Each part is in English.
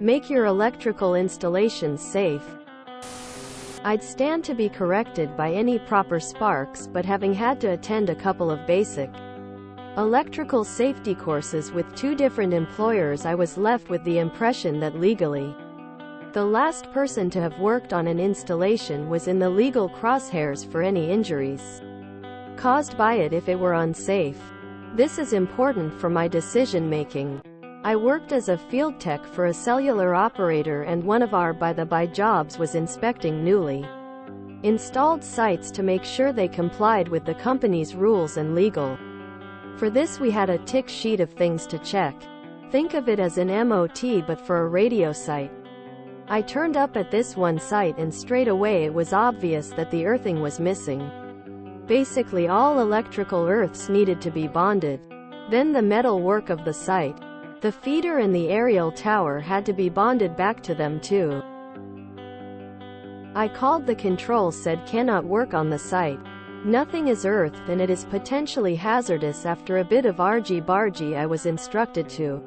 Make your electrical installations safe. I'd stand to be corrected by any proper sparks, but having had to attend a couple of basic electrical safety courses with two different employers, I was left with the impression that legally, the last person to have worked on an installation was in the legal crosshairs for any injuries caused by it if it were unsafe. This is important for my decision making. I worked as a field tech for a cellular operator, and one of our by-the-by jobs was inspecting newly installed sites to make sure they complied with the company's rules and legal. For this we had a tick sheet of things to check. Think of it as an MOT but for a radio site. I turned up at this one site and straight away it was obvious that the earthing was missing. Basically all electrical earths needed to be bonded. Then the metal work of the site, the feeder and the aerial tower had to be bonded back to them too. I called the control, said cannot work on the site. Nothing is earthed and it is potentially hazardous. After a bit of argy-bargy I was instructed to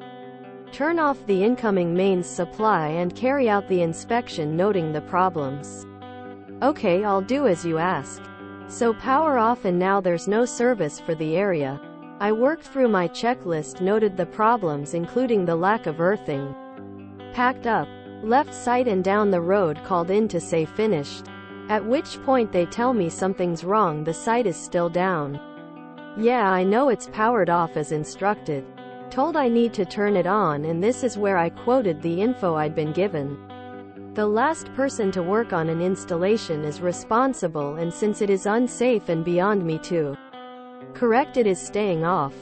turn off the incoming mains supply and carry out the inspection, noting the problems. Okay, I'll do as you ask. So power off, and now there's no service for the area. I worked through my checklist, noted the problems including the lack of earthing. Packed up, left site and down the road, called in to say finished. At which point they tell me something's wrong, the site is still down. Yeah, I know it's powered off as instructed. Told I need to turn it on, and this is where I quoted the info I'd been given. The last person to work on an installation is responsible, and since it is unsafe and beyond me to correct it, is staying off.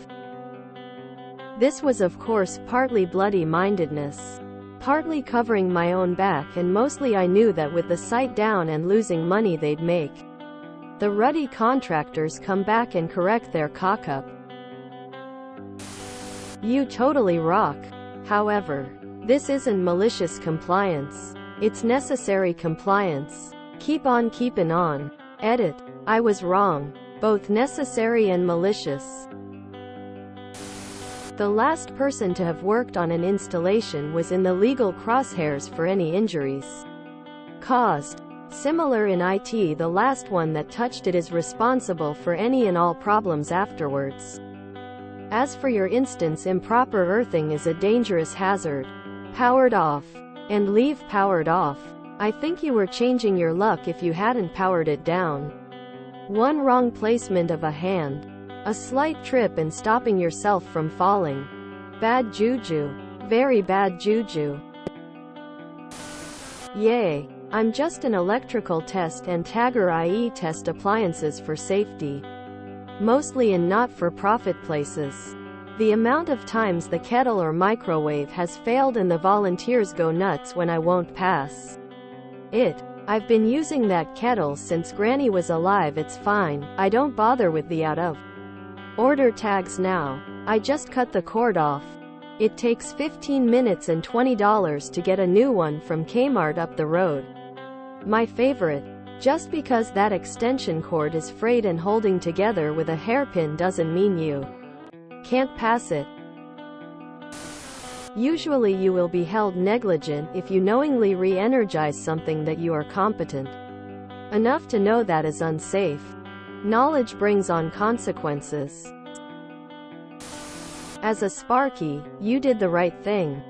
This was of course partly bloody-mindedness, partly covering my own back, and mostly I knew that with the site down and losing money they'd make the ruddy contractors come back and correct their cock-up. You totally rock. However, this isn't malicious compliance. It's necessary compliance. Keep on keepin' on. Edit. I was wrong. Both necessary and malicious. The last person to have worked on an installation was in the legal crosshairs for any injuries caused. Similar in IT, the last one that touched it is responsible for any and all problems afterwards. As for your instance, improper earthing is a dangerous hazard. Powered off. And leave powered off. I think you were changing your luck if you hadn't powered it down. One wrong placement of a hand, a slight trip, and stopping yourself from falling. Bad juju. Very bad juju. Yay. I'm just an electrical test and tagger, i.e. test appliances for safety. Mostly in not-for-profit places. The amount of times the kettle or microwave has failed and the volunteers go nuts when I won't pass it. I've been using that kettle since Granny was alive. It's fine. I don't bother with the out of order tags now. I just cut the cord off. It takes 15 minutes and $20 to get a new one from Kmart up the road. My favorite. Just because that extension cord is frayed and holding together with a hairpin doesn't mean you can't pass it. Usually you will be held negligent if you knowingly re-energize something that you are competent enough to know that is unsafe. Knowledge brings on consequences. As a Sparky, you did the right thing.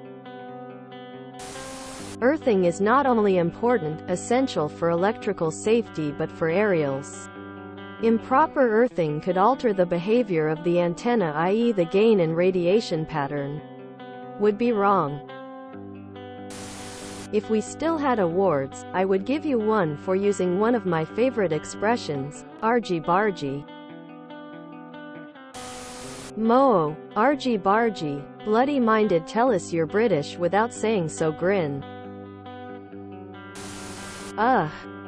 Earthing is not only important, essential for electrical safety, but for aerials. Improper earthing could alter the behavior of the antenna, i.e. the gain and radiation pattern would be wrong. If we still had awards, I would give you one for using one of my favorite expressions, argy-bargy. Moo, argy-bargy, bloody-minded. Tell us you're British without saying so. Grin.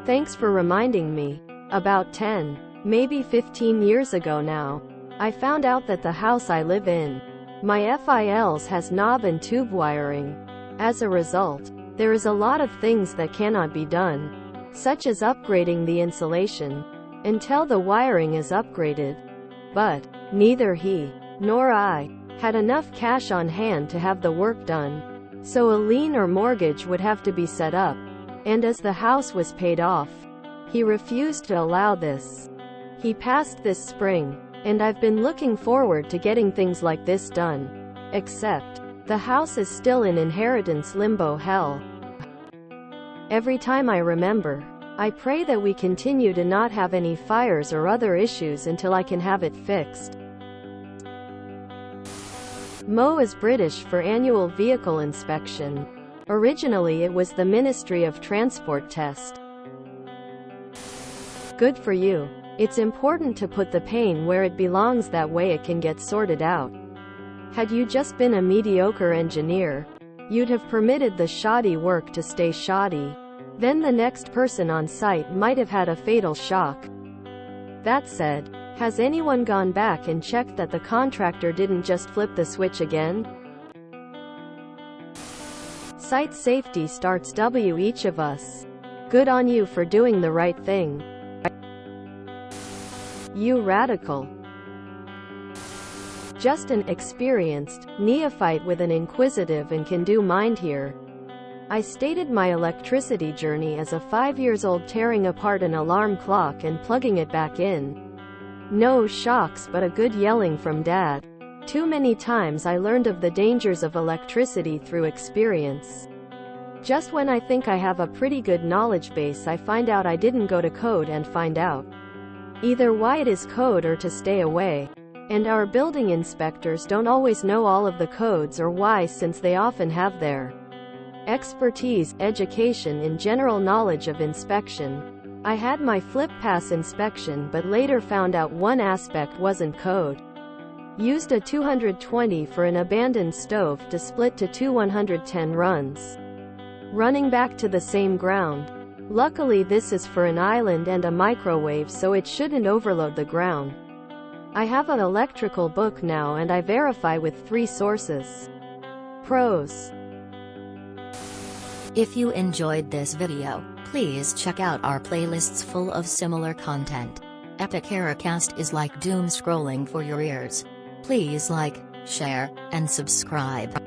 Thanks for reminding me. About 10, maybe 15 years ago now, I found out that the house I live in, my FILs, has knob and tube wiring. As a result, there is a lot of things that cannot be done, such as upgrading the insulation, until the wiring is upgraded. But neither he nor I had enough cash on hand to have the work done. So a lien or mortgage would have to be set up. And as the house was paid off, he refused to allow this. He passed this spring, and I've been looking forward to getting things like this done. Except, the house is still in inheritance limbo hell. Every time I remember, I pray that we continue to not have any fires or other issues until I can have it fixed. MO is British for annual vehicle inspection. Originally it was the Ministry of Transport test. Good for you. It's important to put the pain where it belongs, that way it can get sorted out. Had you just been a mediocre engineer, you'd have permitted the shoddy work to stay shoddy. Then the next person on site might have had a fatal shock. That said, has anyone gone back and checked that the contractor didn't just flip the switch again? Site safety starts with each of us. Good on you for doing the right thing. You radical. Just an experienced neophyte with an inquisitive and can-do mind here. I stated my electricity journey as a 5-year-old tearing apart an alarm clock and plugging it back in. No shocks, but a good yelling from Dad. Too many times I learned of the dangers of electricity through experience. Just when I think I have a pretty good knowledge base, I find out I didn't go to code and find out either why it is code or to stay away. And our building inspectors don't always know all of the codes or why, since they often have their expertise, education in general knowledge of inspection. I had my flip pass inspection but later found out one aspect wasn't code. Used a 220 for an abandoned stove to split to two 110 runs, running back to the same ground. Luckily this is for an island and a microwave, so it shouldn't overload the ground. I have an electrical book now and I verify with 3 sources. Pros. If you enjoyed this video, please check out our playlists full of similar content. BppnfvbanyOnxre is like doom scrolling for your ears. Please like, share, and subscribe.